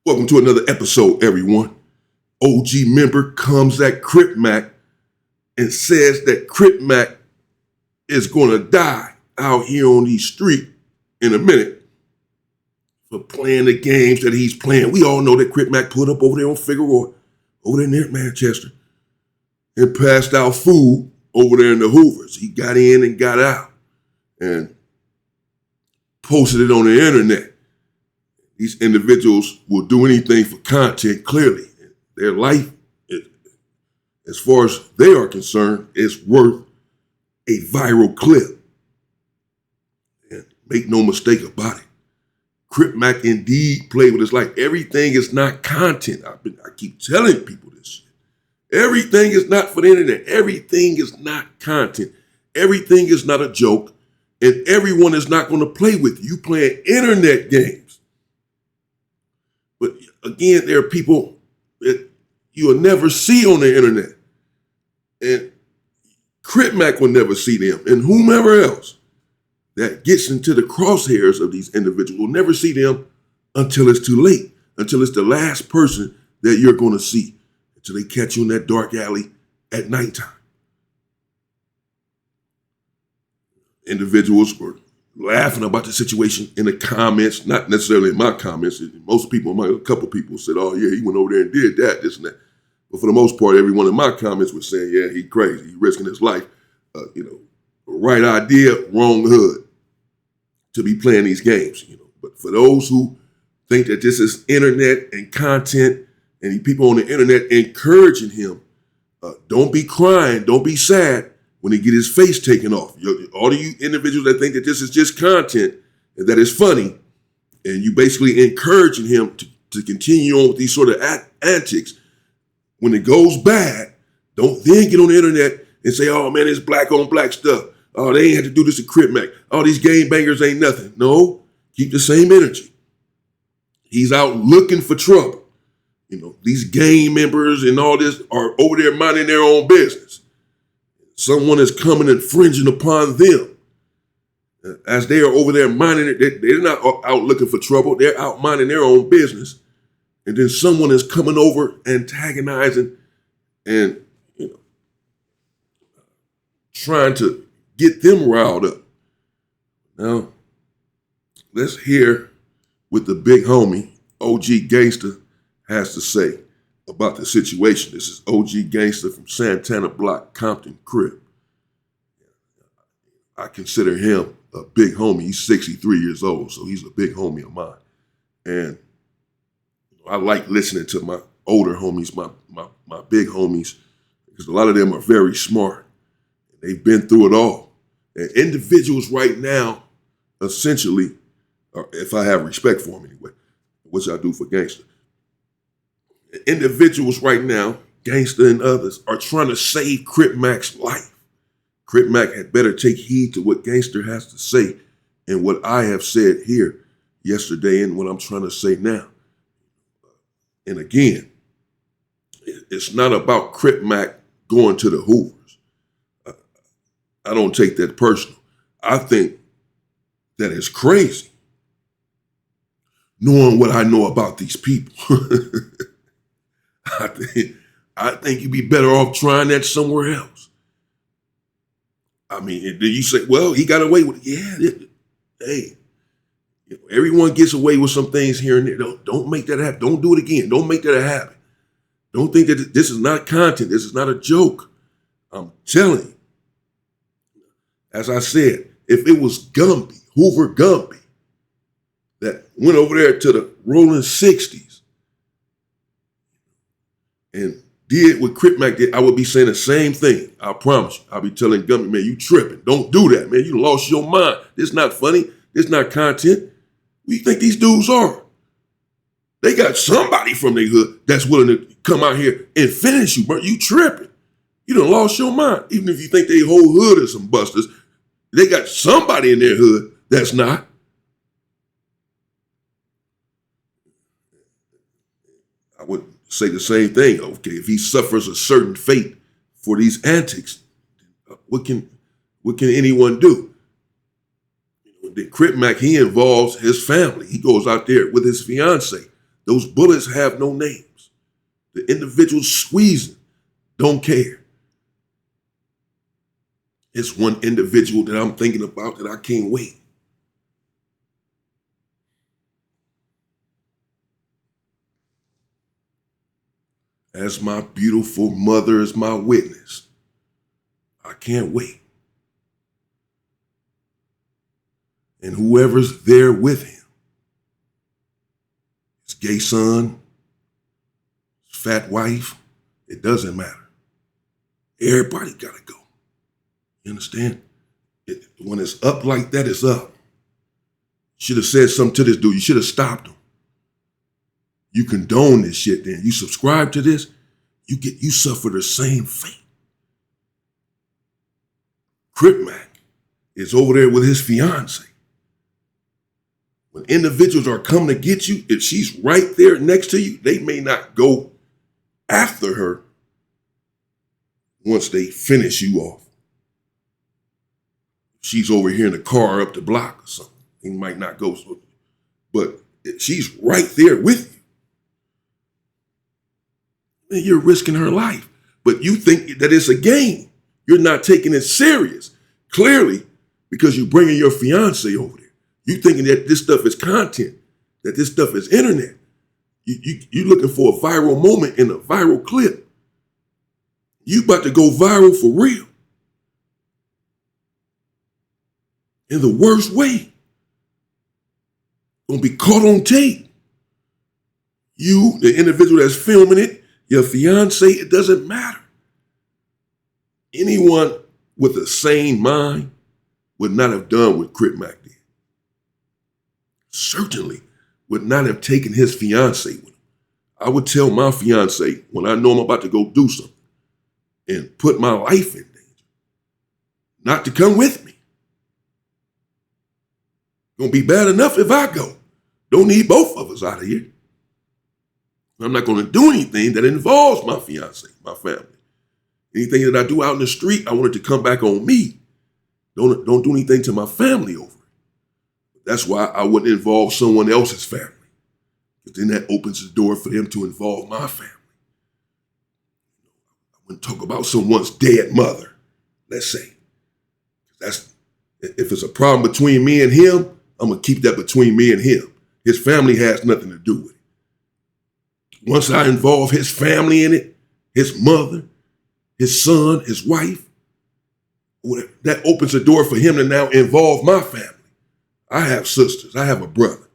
Welcome to another episode, everyone. OG member comes at Crip Mac and says that Crip Mac is going to die out here on these streets in a minute for playing the games that he's playing. We all know that Crip Mac put up over there on Figueroa, over there near Manchester, and passed out food over there in the Hoovers. He got in and got out and posted it on the internet. These individuals will do anything for content, clearly. Their life, as far as they are concerned, is worth a viral clip. And make no mistake about it. Crip Mac indeed played with his life. Everything is not content. I keep telling people this shit. Everything is not for the internet. Everything is not content. Everything is not a joke. And everyone is not going to play with you. You playing internet games. But again, there are people that you will never see on the internet. And Crip Mac will never see them. And whomever else that gets into the crosshairs of these individuals will never see them until it's too late, until it's the last person that you're going to see, until they catch you in that dark alley at nighttime. Individuals were laughing about the situation in the comments, not necessarily in my comments. Most people, a couple people said, oh yeah, he went over there and did that, this and that. But for the most part, everyone in my comments was saying, yeah, he crazy. He risking his life. Right idea, wrong hood to be playing these games. But for those who think that this is internet and content and people on the internet encouraging him, don't be crying, don't be sad when he get his face taken off. All of you individuals that think that this is just content and that it's funny, and you basically encouraging him to continue on with these sort of antics, when it goes bad, don't then get on the internet and say, oh man, it's black on black stuff. Oh, they ain't had to do this to Crip Mac. Oh, these game bangers ain't nothing. No, keep the same energy. He's out looking for trouble. These gang members and all this are over there minding their own business. Someone is coming and infringing upon them. As they are over there minding it, they're not out looking for trouble. They're out minding their own business. And then someone is coming over, antagonizing and, trying to get them riled up. Now, let's hear what the big homie, OG Gangsta, has to say about the situation. This is OG Gangsta from Santana Block, Compton, Crip. I consider him a big homie. He's 63 years old, so he's a big homie of mine. And I like listening to my older homies, my big homies, because a lot of them are very smart. They've been through it all. And individuals right now, essentially, if I have respect for them anyway, which I do for Gangsta, individuals right now, Gangsta and others, are trying to save Crip Mac's life. Crip Mac had better take heed to what Gangsta has to say and what I have said here yesterday and what I'm trying to say now. And again, it's not about Crip Mac going to the Hoovers. I don't take that personal. I think that it's crazy knowing what I know about these people. I think you'd be better off trying that somewhere else. I mean, then you say, well, he got away with it. Yeah, hey, everyone gets away with some things here and there. Don't make that happen. Don't do it again. Don't make that a habit. Don't think that this is not content. This is not a joke. I'm telling you. As I said, if it was Gumby, Hoover Gumby, that went over there to the rolling 60s and did what Crip Mac did, I would be saying the same thing. I promise you. I'll be telling Gumby, man, you tripping. Don't do that, man. You lost your mind. This not funny. This not content. What do you think these dudes are? They got somebody from their hood that's willing to come out here and finish you, bro. You tripping. You done lost your mind. Even if you think they whole hood is some busters, they got somebody in their hood that's not. I would say the same thing. Okay, if he suffers a certain fate for these antics, what can anyone do? Then Crip Mac, he involves his family. He goes out there with his fiance. Those bullets have no names. The individuals squeezing don't care. It's one individual that I'm thinking about that I can't wait. As my beautiful mother is my witness, I can't wait. And whoever's there with him, his gay son, his fat wife, it doesn't matter. Everybody gotta go. You understand? When it's up like that, it's up. Should have said something to this dude. You should have stopped him. You condone this shit then. You subscribe to this, you suffer the same fate. Crip Mac is over there with his fiance. When individuals are coming to get you, if she's right there next to you, they may not go after her once they finish you off. She's over here in the car up the block or something. He might not go. But she's right there with you. And you're risking her life. But you think that it's a game. You're not taking it serious. Clearly, because you're bringing your fiance over there. You thinking that this stuff is content, that this stuff is internet. You're looking for a viral moment in a viral clip. You about to go viral for real. In the worst way. Gonna be caught on tape. You, the individual that's filming it, your fiance, it doesn't matter. Anyone with a sane mind would not have done what Crip Mac did. Certainly would not have taken his fiance with him. I would tell my fiance when I know I'm about to go do something and put my life in danger, not to come with me. Gonna be bad enough if I go. Don't need both of us out of here. I'm not gonna do anything that involves my fiance, my family. Anything that I do out in the street, I want it to come back on me. Don't do anything to my family over it. That's why I wouldn't involve someone else's family. Because then that opens the door for them to involve my family. I wouldn't talk about someone's dead mother, let's say. If it's a problem between me and him, I'm gonna keep that between me and him. His family has nothing to do with it. Once I involve his family in it, his mother, his son, his wife, that opens the door for him to now involve my family. I have sisters, I have a brother.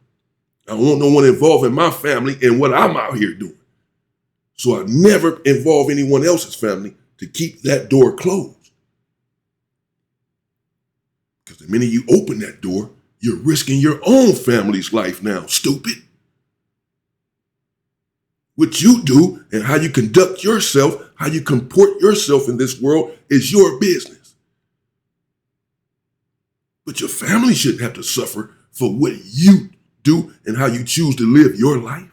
I don't want no one involving my family in what I'm out here doing. So I never involve anyone else's family to keep that door closed. Because the minute you open that door, you're risking your own family's life now, stupid. What you do and how you conduct yourself, how you comport yourself in this world is your business. But your family shouldn't have to suffer for what you do and how you choose to live your life.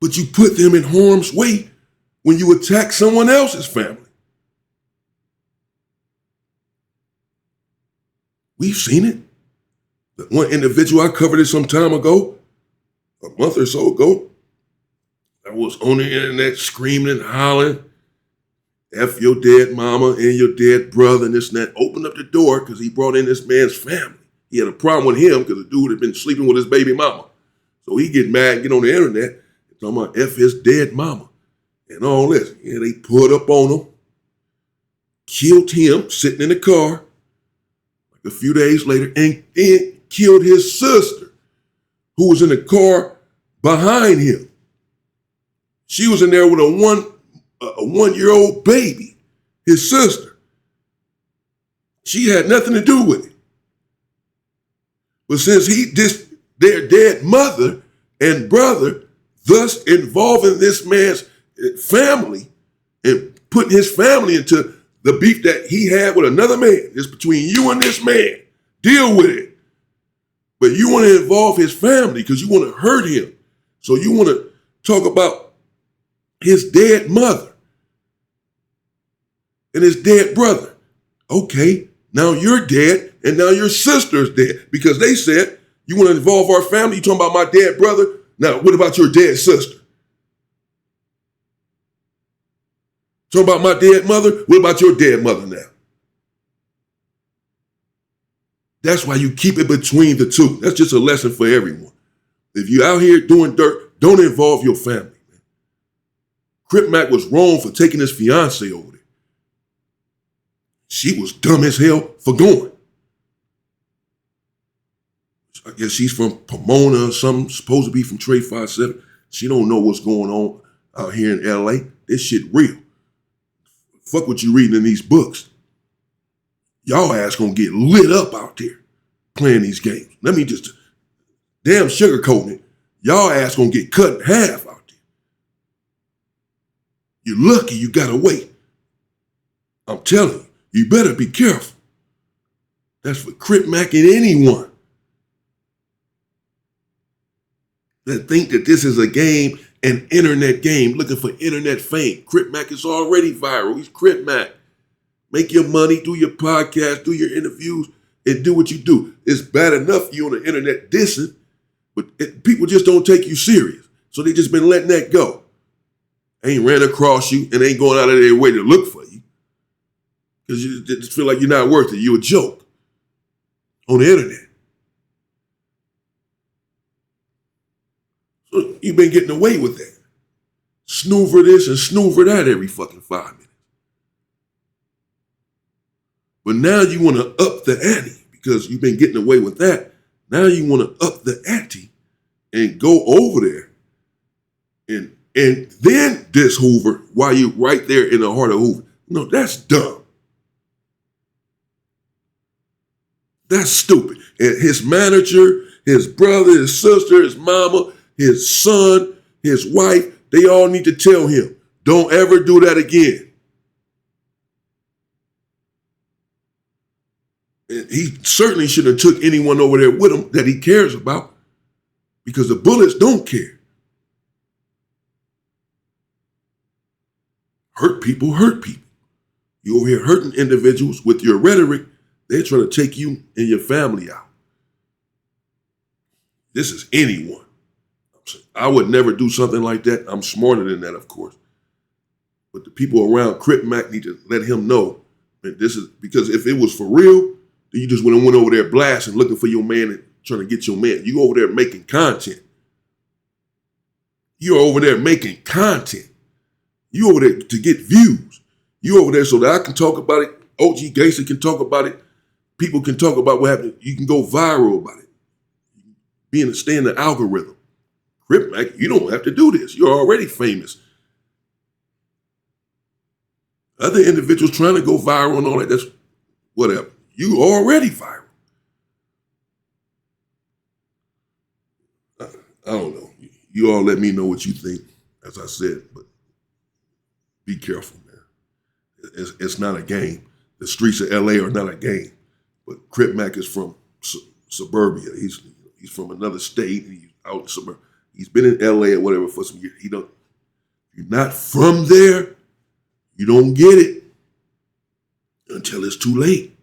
But you put them in harm's way when you attack someone else's family. We've seen it. The one individual, I covered it some time ago, a month or so ago, I was on the internet screaming and hollering, F your dead mama and your dead brother and this and that. Opened up the door because he brought in this man's family. He had a problem with him because the dude had been sleeping with his baby mama. So he get mad and get on the internet and talking about F his dead mama and all this. Yeah, they put up on him, killed him sitting in the car like a few days later and killed his sister who was in the car behind him. She was in there with a one-year-old baby, his sister. She had nothing to do with it. But since he dissed their dead mother and brother, thus involving this man's family and putting his family into the beef that he had with another man, it's between you and this man. Deal with it. But you want to involve his family because you want to hurt him. So you want to talk about his dead mother and his dead brother. Okay, now you're dead and now your sister's dead because they said You want to involve our family? You talking about my dead brother? Now, what about your dead sister? Talking about my dead mother? What about your dead mother now? That's why you keep it between the two. That's just a lesson for everyone. If you're out here doing dirt, don't involve your family. Man. Crip Mac was wrong for taking his fiance over there. She was dumb as hell for going. I guess she's from Pomona or something, supposed to be from Trade 57. She don't know what's going on out here in LA. This shit real. Fuck what you reading in these books. Y'all ass gonna get lit up out there playing these games. Let me just damn sugarcoat it. Y'all ass gonna get cut in half out there. You're lucky you got away. I'm telling you, you better be careful. That's for Crip Mac and anyone that think that this is a game, an internet game, looking for internet fame. Crip Mac is already viral. He's Crip Mac. Make your money, do your podcast, do your interviews, and do what you do. It's bad enough you on the internet dissing, but people just don't take you serious. So they just been letting that go. Ain't ran across you and ain't going out of their way to look for you. Because you just feel like you're not worth it. You're a joke on the internet. So you've been getting away with that. Snoover this and snoover that every fucking 5 minutes. But now you want to up the ante because you've been getting away with that. Now you want to up the ante and go over there and then diss Hoover while you right there in the heart of Hoover. No, that's dumb. That's stupid. And his manager, his brother, his sister, his mama, his son, his wife, they all need to tell him, don't ever do that again. And he certainly shouldn't have took anyone over there with him that he cares about because the bullets don't care. Hurt people hurt people. You over here hurting individuals with your rhetoric. They're trying to take you and your family out. This is anyone. I would never do something like that. I'm smarter than that, of course. But the people around Crip Mac need to let him know that this is, because if it was for real, then you just went over there blasting, looking for your man and trying to get your man. You over there making content. You're over there making content. You over there to get views. You over there so that I can talk about it. OG Gangster can talk about it. People can talk about what happened. You can go viral about it. Stay in the algorithm. Crip Mac, you don't have to do this. You're already famous. Other individuals trying to go viral and all that, that's whatever. You already viral. I don't know. You all let me know what you think, as I said, but be careful, man. It's not a game. The streets of LA are not a game. But Crip Mac is from suburbia. He's from another state. And he's out in suburbia. He's been in LA or whatever for some years. You're not from there, you don't get it until it's too late.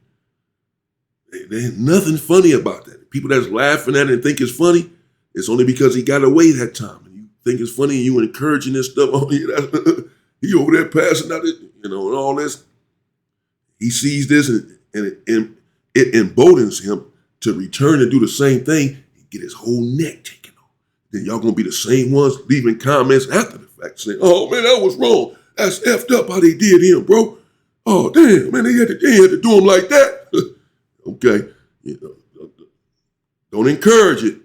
There's nothing funny about that. People that's laughing at it and think it's funny, it's only because he got away that time. And you think it's funny and you encouraging this stuff on you. He over there passing out it, and all this. He sees this and it emboldens him to return and do the same thing and get his whole neck taken off. Then y'all gonna be the same ones leaving comments after the fact saying, oh man, that was wrong. That's effed up how they did him, bro. Oh damn, man, they had to do him like that. Okay, don't encourage it,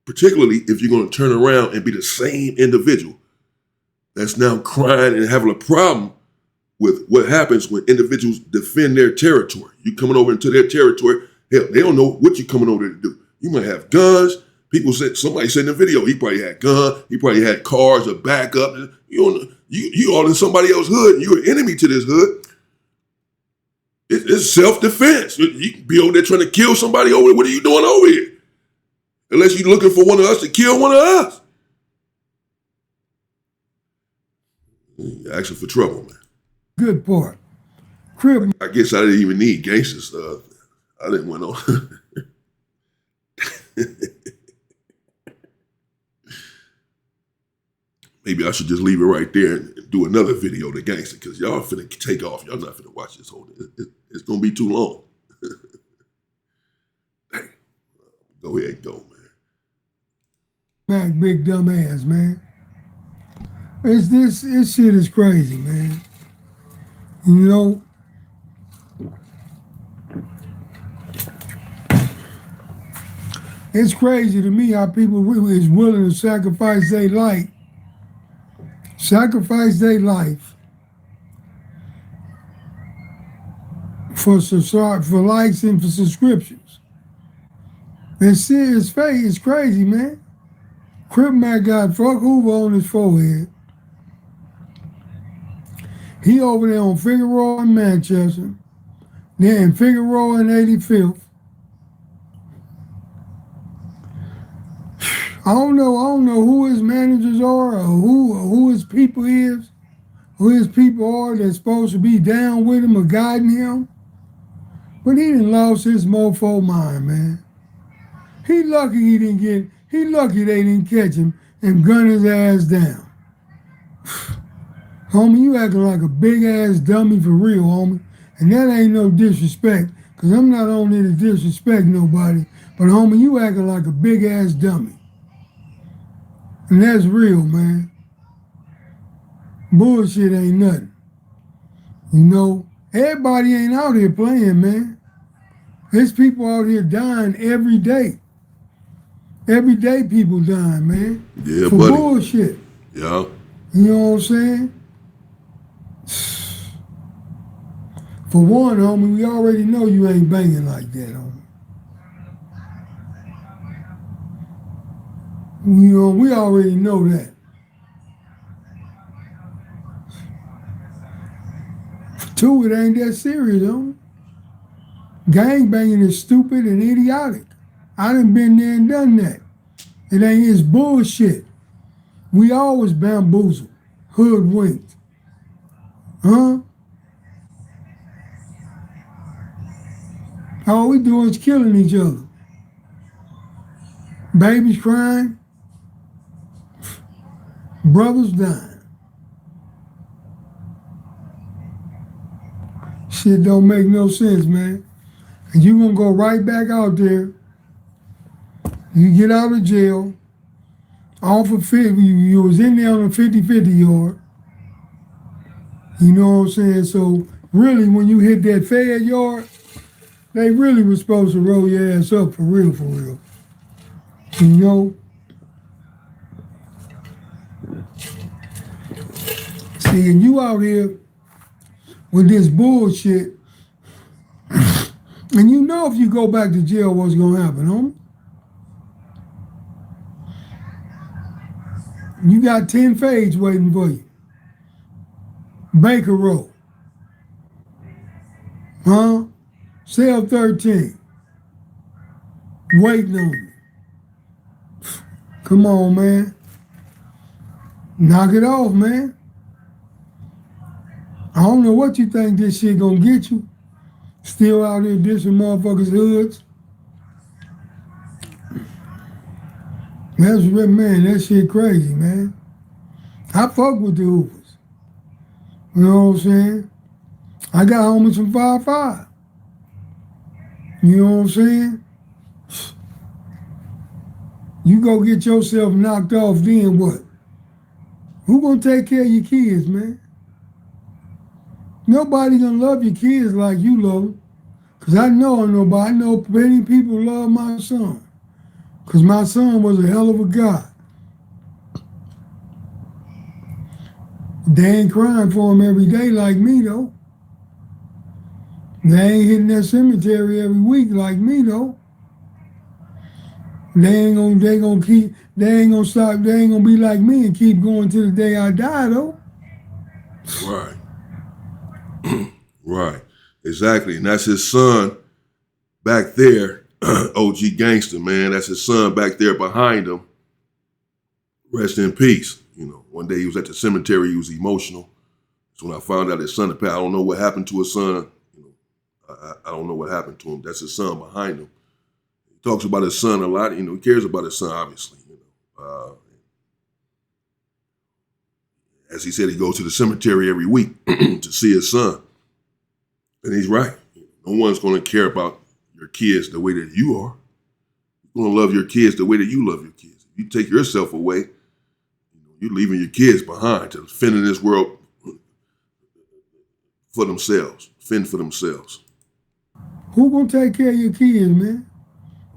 particularly if you're gonna turn around and be the same individual that's now crying and having a problem with what happens when individuals defend their territory. You coming over into their territory, hell, they don't know what you coming over there to do. You might have guns. Somebody said in the video, he probably had guns, he probably had cars, a backup. You all in somebody else's hood, and you're an enemy to this hood. It's self-defense. You can be over there trying to kill somebody over there. What are you doing over here? Unless you're looking for one of us to kill one of us. You're asking for trouble, man. Good point. Crip. I guess I didn't even need gangster stuff. I didn't went on. Maybe I should just leave it right there and do another video of the gangster, because y'all finna take off. Y'all not finna watch this whole thing. It's gonna be too long. Dang. Go ahead and go, man. Back, big dumb ass, man. This shit is crazy, man. You know, it's crazy to me how people is willing to sacrifice their life for likes and for subscriptions. This shit is fake. It's crazy, man. Crip man got fuck Hoover on his forehead. He over there on Figueroa in Manchester, then Figueroa in 85th. I don't know who his managers are or who his people is, who his people are that's supposed to be down with him or guiding him. But he done lost his mofo mind, man. He lucky they didn't catch him and gun his ass down. Homie, you acting like a big ass dummy for real, homie. And that ain't no disrespect, because I'm not on there to disrespect nobody. But homie, you acting like a big ass dummy. And that's real, man. Bullshit ain't nothing. You know, everybody ain't out here playing, man. There's people out here dying every day. Every day people dying, man. Yeah, for buddy. Bullshit. Yeah. You know what I'm saying? For one, homie, we already know you ain't banging like that, homie. You know, we already know that. For two, it ain't that serious, homie. Gang banging is stupid and idiotic. I done been there and done that. It's bullshit. We always bamboozled, hoodwinked. Huh? All we doing is killing each other. Babies crying. Brothers dying. Shit don't make no sense, man. And you gonna go right back out there. You get out of jail. Off of 50, you was in there on a 50-50 yard. You know what I'm saying? So really, when you hit that Fed yard, they really was supposed to roll your ass up for real, for real. You know? See, and you out here with this bullshit, and you know if you go back to jail, what's gonna happen, homie? You got 10 fades waiting for you. Baker Road. Huh? Cell 13. Waiting on you. Come on, man. Knock it off, man. I don't know what you think this shit gonna get you. Still out here dissing motherfuckers' hoods. That's real, man. That shit crazy, man. I fuck with the Hoopers. You know what I'm saying? I got homies from 5-5. You know what I'm saying? You go get yourself knocked off, then what? Who gonna take care of your kids, man? Nobody gonna love your kids like you love them. Cause I know many people love my son. Cause my son was a hell of a guy. They ain't crying for him every day like me though. They ain't hitting that cemetery every week like me though. They ain't gonna stop, they ain't gonna be like me and keep going till the day I die though. Right. Right. Exactly. And that's his son back there, OG Gangster, man. That's his son back there behind him. Rest in peace. You know, one day he was at the cemetery, he was emotional. That's when I found out his son had passed. I don't know what happened to his son. You know, I don't know what happened to him. That's his son behind him. He talks about his son a lot. He cares about his son, obviously. As he said, he goes to the cemetery every week to see his son. And he's right. No one's going to care about your kids the way that you are. You're going to love your kids the way that you love your kids. If you take yourself away, you're leaving your kids behind to fend in this world for themselves, fend for themselves. Who gonna take care of your kids, man?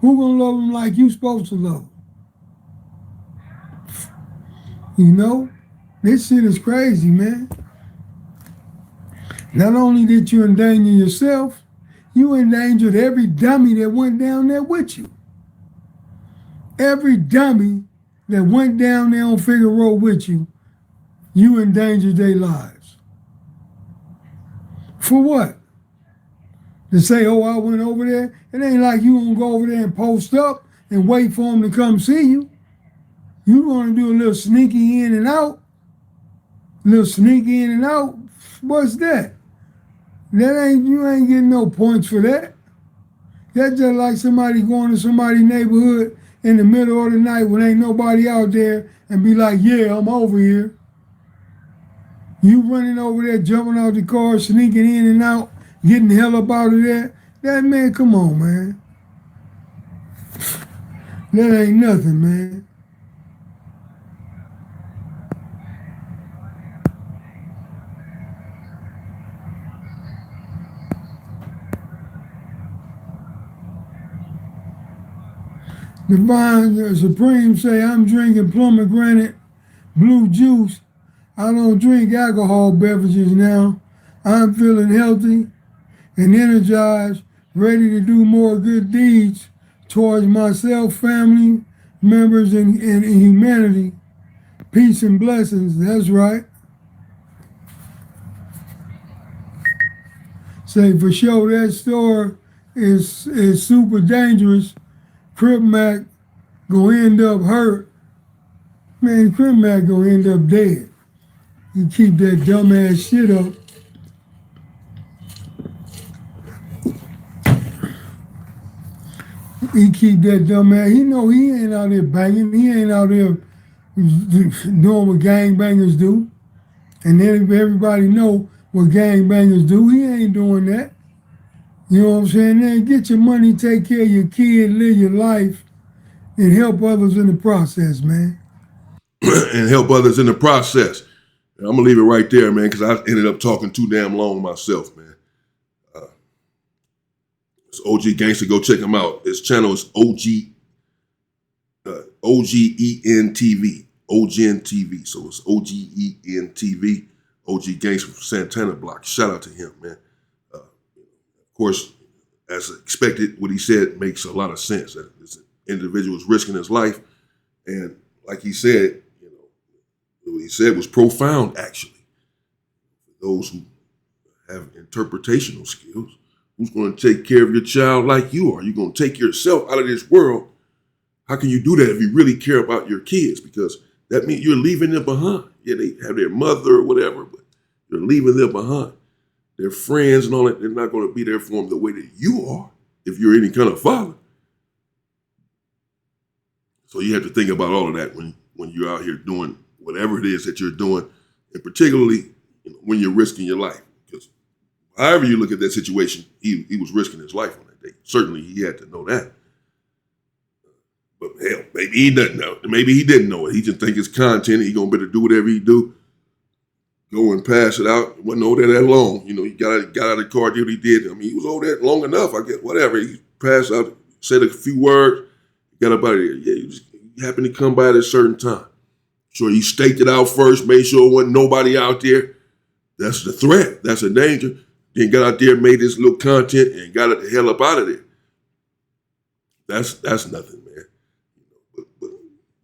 Who gonna love them like you supposed to love them? This shit is crazy, man. Not only did you endanger yourself, you endangered every dummy that went down there with you. Every dummy that went down there on Figueroa with you, you endangered their lives. For what? To say, oh, I went over there? It ain't like you gonna go over there and post up and wait for them to come see you. You gonna do a little sneaky in and out. What's that? You ain't getting no points for that. That's just like somebody going to somebody's neighborhood in the middle of the night when ain't nobody out there and be like, yeah, I'm over here. You running over there, jumping out the car, sneaking in and out, getting the hell up out of there. That, man, come on, man. That ain't nothing, man. Divine Supreme say, I'm drinking pomegranate blue juice. I don't drink alcohol beverages now. I'm feeling healthy and energized, ready to do more good deeds towards myself, family, members, and humanity. Peace and blessings, that's right. Say, for sure, that store is super dangerous. Crip Mac gonna end up hurt. Man, Crip Mac gonna end up dead. You keep that dumbass shit up. He keep that dumbass. He know he ain't out there banging. He ain't out there doing what gangbangers do. And then everybody know what gangbangers do. He ain't doing that. You know what I'm saying? Then get your money, take care of your kid, live your life, and help others in the process, man. And help others in the process. And I'm going to leave it right there, man, because I ended up talking too damn long myself, man. It's OG Gangster. Go check him out. His channel is OGENTV. OGENTV. So it's OGENTV. OG Gangster from Santana Block. Shout out to him, man. Of course, as expected, what he said makes a lot of sense. That this individual is risking his life. And like he said, what he said was profound, actually. For those who have interpretational skills, who's going to take care of your child like you are? You're going to take yourself out of this world. How can you do that if you really care about your kids? Because that means you're leaving them behind. Yeah, they have their mother or whatever, but you're leaving them behind. Their friends and all that, they're not going to be there for them the way that you are if you're any kind of father. So you have to think about all of that when you're out here doing whatever it is that you're doing, and particularly when you're risking your life. Because however you look at that situation, he was risking his life on that day. Certainly he had to know that. But hell, maybe he doesn't know. Maybe he didn't know it. He just think it's content. He gonna better do whatever he do. Go and pass it out. Wasn't over there that long. He got out of the car, did what he did. I mean, he was over there long enough, I guess. Whatever. He passed out, said a few words, got up out of there. Yeah, he happened to come by at a certain time. So he staked it out first, made sure there wasn't nobody out there. That's the threat. That's a danger. Then got out there, made this little content, and got it the hell up out of there. That's nothing, man. But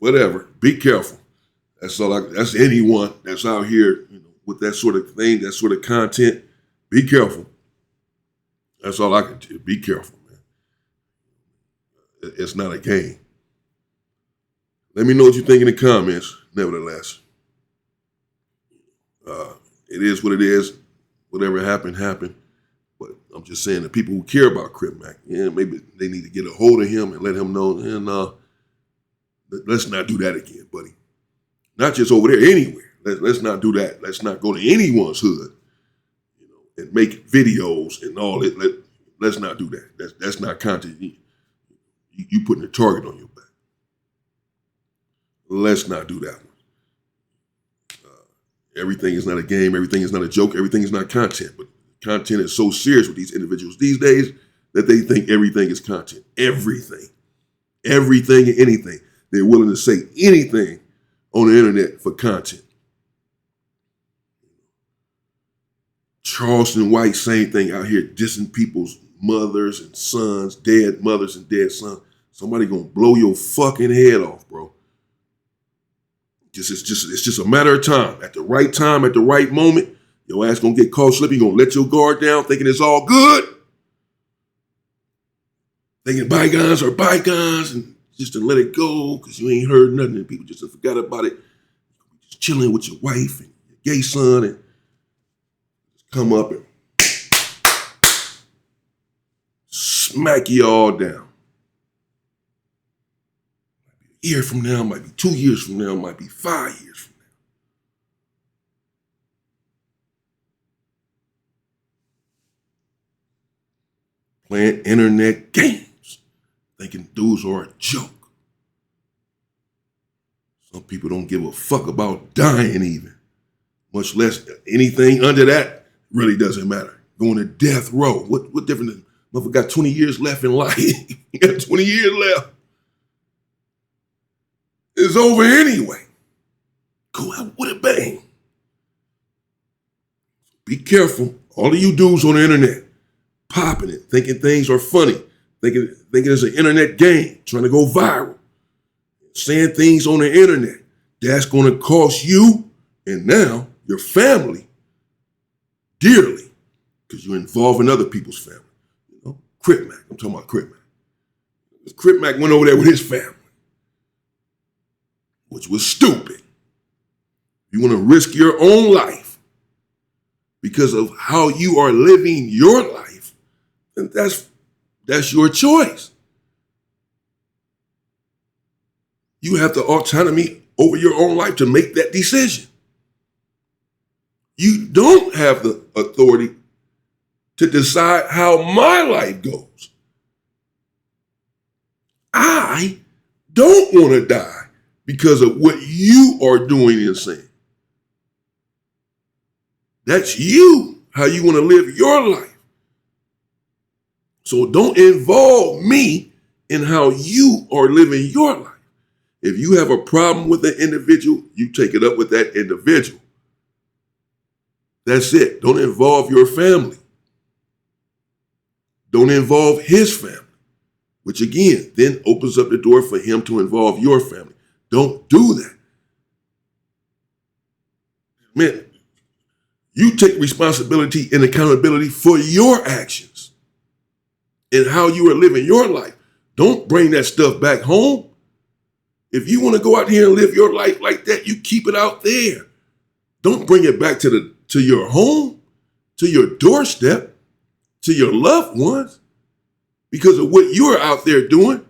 whatever. Be careful. That's all. That's anyone that's out here, with that sort of thing, that sort of content. Be careful. That's all I can tell you. Be careful, man. It's not a game. Let me know what you think in the comments. Nevertheless, it is what it is. Whatever happened, happened. But I'm just saying the people who care about Crip Mac, yeah, maybe they need to get a hold of him and let him know, and let's not do that again, buddy. Not just over there, anywhere. Let's not do that. Let's not go to anyone's hood, and make videos and all that. Let's not do that. That's not content. You putting a target on your back. Let's not do that one. Everything is not a game. Everything is not a joke. Everything is not content. But content is so serious with these individuals these days that they think everything is content. Everything and anything. They're willing to say anything on the internet for content. Charleston White, same thing out here, dissing people's mothers and sons, dead mothers and dead sons. Somebody gonna blow your fucking head off, bro. It's just a matter of time. At the right moment, your ass gonna get caught slipping. You gonna let your guard down, thinking it's all good, thinking bygones are bygones, and just to let it go because you ain't heard nothing, and people just forgot about it. Just chilling with your wife and your gay son, and just come up and smack you all down. A year from now, might be 2 years from now, might be 5 years from now. Playing internet games, thinking dudes are a joke. Some people don't give a fuck about dying even, much less anything under that really doesn't matter. Going to death row, what difference? Motherfucker got 20 years left in life. You got 20 years left. It's over anyway. Go out with a bang. Be careful. All of you dudes on the internet, popping it, thinking things are funny, thinking it's an internet game, trying to go viral, saying things on the internet that's going to cost you and now your family dearly because you're involving other people's family. Crip Mac, I'm talking about Crip Mac. Crip Mac went over there with his family, which was stupid. You want to risk your own life because of how you are living your life, and that's your choice. You have the autonomy over your own life to make that decision. You don't have the authority to decide how my life goes. I don't want to die because of what you are doing and saying. That's you, how you want to live your life. So don't involve me in how you are living your life. If you have a problem with an individual, you take it up with that individual. That's it. Don't involve your family. Don't involve his family, which again, then opens up the door for him to involve your family. Don't do that. Man, you take responsibility and accountability for your actions and how you are living your life. Don't bring that stuff back home. If you want to go out here and live your life like that, you keep it out there. Don't bring it back to your home, to your doorstep, to your loved ones because of what you're out there doing.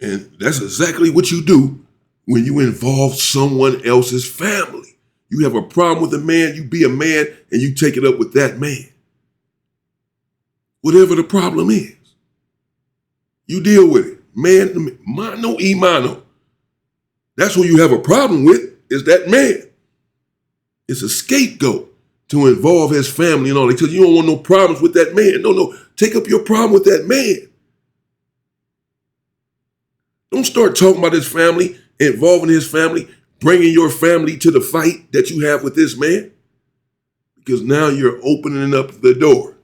And that's exactly what you do when you involve someone else's family. You have a problem with a man, you be a man, and you take it up with that man. Whatever the problem is, you deal with it. Man, mano y mano. That's who you have a problem with, is that man. It's a scapegoat to involve his family and all that because you don't want no problems with that man. No, take up your problem with that man. Don't start talking about his family, involving his family, bringing your family to the fight that you have with this man, because now you're opening up the door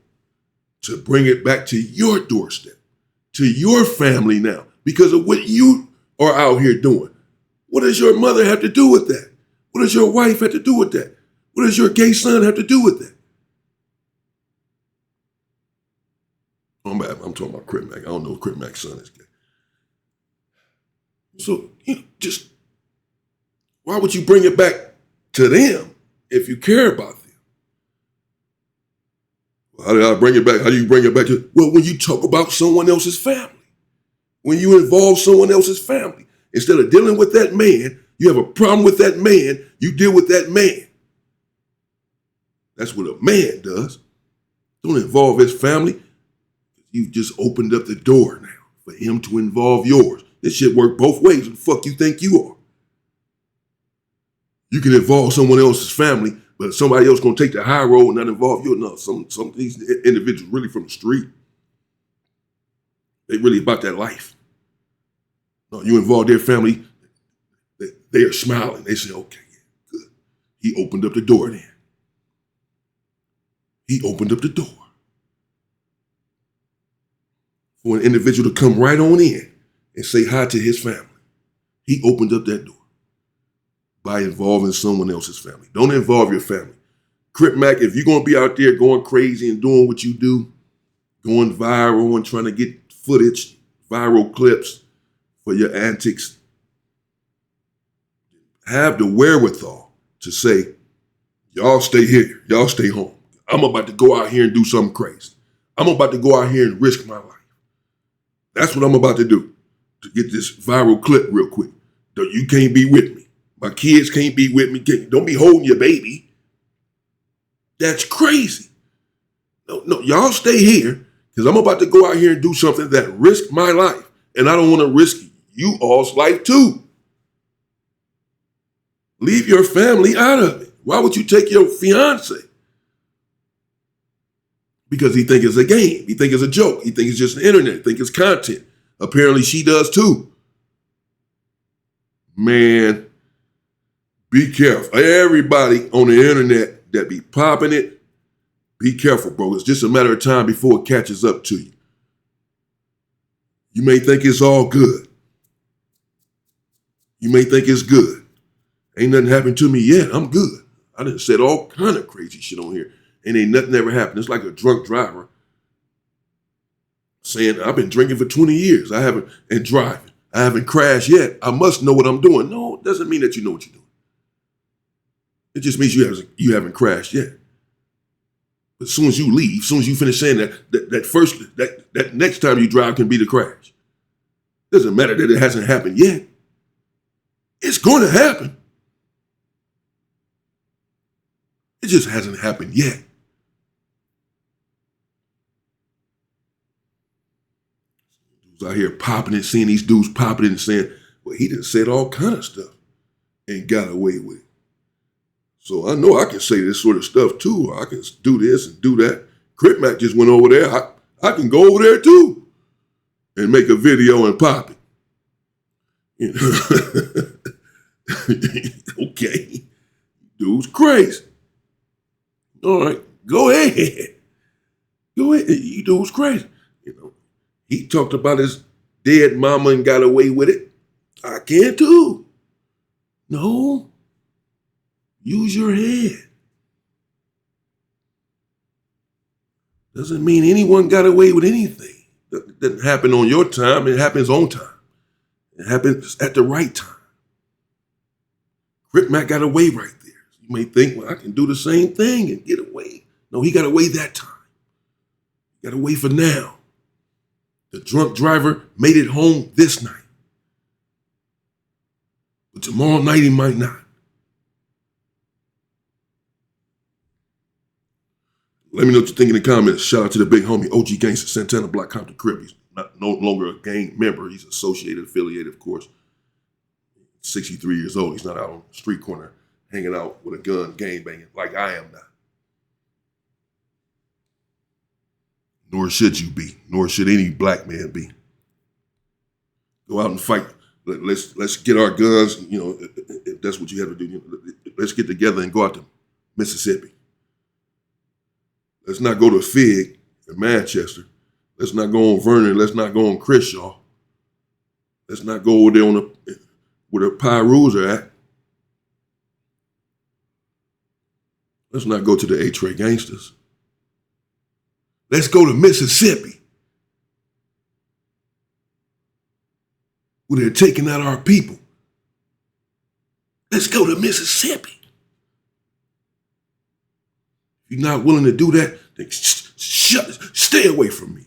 to bring it back to your doorstep, to your family now, because of what you are out here doing. What does your mother have to do with that? What does your wife have to do with that? What does your gay son have to do with that? I'm talking about Crip Mac. I don't know if Crip Mac's son is gay. So, just why would you bring it back to them if you care about them? How did I bring it back? How do you bring it back to? Well, when you talk about someone else's family, when you involve someone else's family, instead of dealing with that man, you have a problem with that man, you deal with that man. That's what a man does. Don't involve his family. You just opened up the door now for him to involve yours. This shit work both ways. Who the fuck you think you are? You can involve someone else's family, but somebody else gonna take the high road and not involve you. No, some of these individuals really from the street. They really about that life. No, you involve their family, they are smiling. They say, okay, yeah, good. He opened up the door then. He opened up the door for an individual to come right on in and say hi to his family. He opened up that door by involving someone else's family. Don't involve your family. Crip Mac, if you're going to be out there going crazy and doing what you do, going viral and trying to get footage, viral clips for your antics, have the wherewithal to say, y'all stay here, y'all stay home. I'm about to go out here and do something crazy. I'm about to go out here and risk my life. That's what I'm about to do, to get this viral clip real quick. You can't be with me. My kids can't be with me. Don't be holding your baby. That's crazy. No, y'all stay here because I'm about to go out here and do something that risks my life. And I don't want to risk you all's life too. Leave your family out of it. Why would you take your fiance? Because he think it's a game. He think it's a joke. He think it's just the internet. He think it's content. Apparently she does too. Man, be careful. Everybody on the internet that be popping it, be careful, bro. It's just a matter of time before it catches up to you. You may think it's all good. You may think it's good. Ain't nothing happened to me yet. I'm good. I done said all kind of crazy shit on here. And ain't nothing ever happened. It's like a drunk driver saying, I've been drinking for 20 years. And driving. I haven't crashed yet. I must know what I'm doing. No, it doesn't mean that you know what you're doing. It just means you haven't crashed yet. But as soon as you leave, as soon as you finish saying that next time you drive can be the crash. Doesn't matter that it hasn't happened yet. It's going to happen. It just hasn't happened yet. Dudes out here popping it, seeing these dudes popping it and saying, well, he done said all kind of stuff and got away with it. So I know I can say this sort of stuff too. I can do this and do that. Crip Mac just went over there. I can go over there too and make a video and pop it. You know? Okay. Dude's crazy. All right, go ahead. Go ahead. You dude's crazy. You know, he talked about his dead mama and got away with it. I can too. No. Use your head. Doesn't mean anyone got away with anything. That doesn't happen on your time. It happens on time. It happens at the right time. Crip Mac got away right there. You may think, well, I can do the same thing and get away. No, he got away that time. He got away for now. The drunk driver made it home this night. But tomorrow night he might not. Let me know what you think in the comments. Shout out to the big homie, OG Gangsta, Santana Black Compton Crip. He's no longer a gang member. He's associated, affiliated, of course. 63 years old. He's not out on the street corner hanging out with a gun, gang banging like I am now. Nor should you be. Nor should any black man be. Go out and fight. Let's get our guns. You know, if that's what you have to do. You know, let's get together and go out to Mississippi. Let's not go to Fig in Manchester. Let's not go on Vernon. Let's not go on Crenshaw. Let's not go over there where the Pyrus are at. Let's not go to the A-Tray Gangsters. Let's go to Mississippi, where they're taking out our people. Let's go to Mississippi. If you're not willing to do that, then Stay away from me.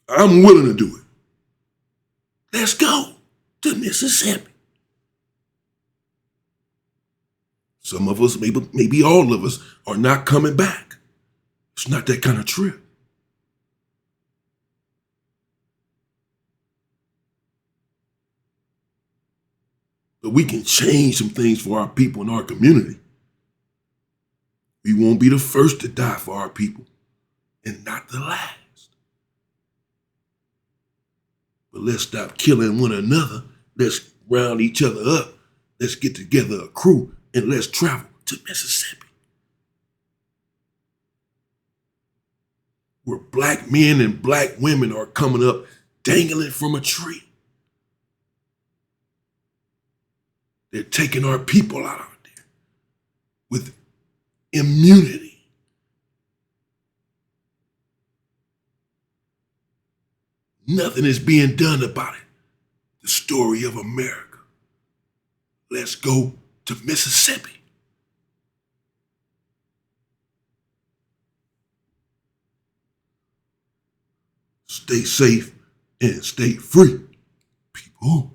I'm willing to do it. Let's go to Mississippi. Some of us, maybe all of us, are not coming back. It's not that kind of trip. But we can change some things for our people in our community. We won't be the first to die for our people and not the last. But let's stop killing one another. Let's round each other up. Let's get together a crew and let's travel to Mississippi, where black men and black women are coming up dangling from a tree. They're taking our people out there with immunity. Nothing is being done about it. The story of America. Let's go to Mississippi. Stay safe and stay free, people.